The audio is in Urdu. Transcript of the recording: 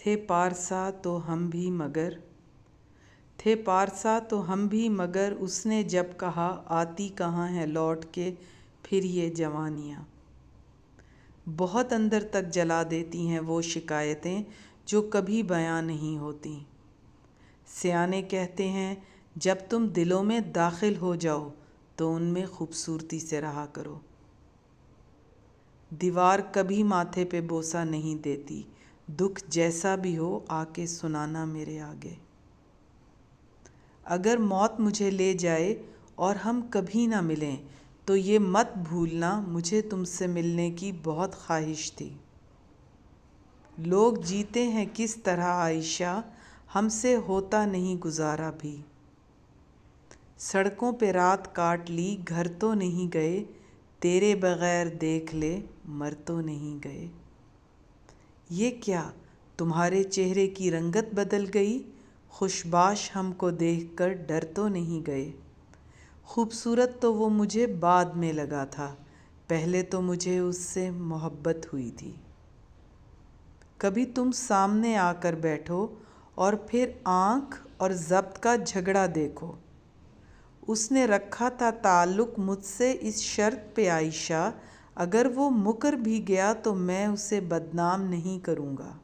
تھے پارسا تو ہم بھی مگر اس نے جب کہا آتی کہاں ہے لوٹ کے پھر یہ جوانیاں۔ بہت اندر تک جلا دیتی ہیں وہ شکایتیں جو کبھی بیاں نہیں ہوتیں۔ سیانے کہتے ہیں جب تم دلوں میں داخل ہو جاؤ تو ان میں خوبصورتی سے رہا کرو۔ دیوار کبھی ماتھے پہ بوسہ نہیں دیتی، دکھ جیسا بھی ہو آ کے سنانا میرے آگے۔ اگر موت مجھے لے جائے اور ہم کبھی نہ ملیں تو یہ مت بھولنا مجھے تم سے ملنے کی بہت خواہش تھی۔ لوگ جیتے ہیں کس طرح عائشہ، ہم سے ہوتا نہیں گزارا بھی۔ سڑکوں پہ رات کاٹ لی گھر تو نہیں گئے، تیرے بغیر دیکھ لے مر تو نہیں گئے۔ یہ کیا تمہارے چہرے کی رنگت بدل گئی، خوش باش ہم کو دیکھ کر ڈر تو نہیں گئے۔ خوبصورت تو وہ مجھے بعد میں لگا تھا، پہلے تو مجھے اس سے محبت ہوئی تھی۔ کبھی تم سامنے آ کر بیٹھو اور پھر آنکھ اور ضبط کا جھگڑا دیکھو۔ اس نے رکھا تھا تعلق مجھ سے اس شرط پہ عائشہ، اگر وہ مکر بھی گیا تو میں اسے بدنام نہیں کروں گا۔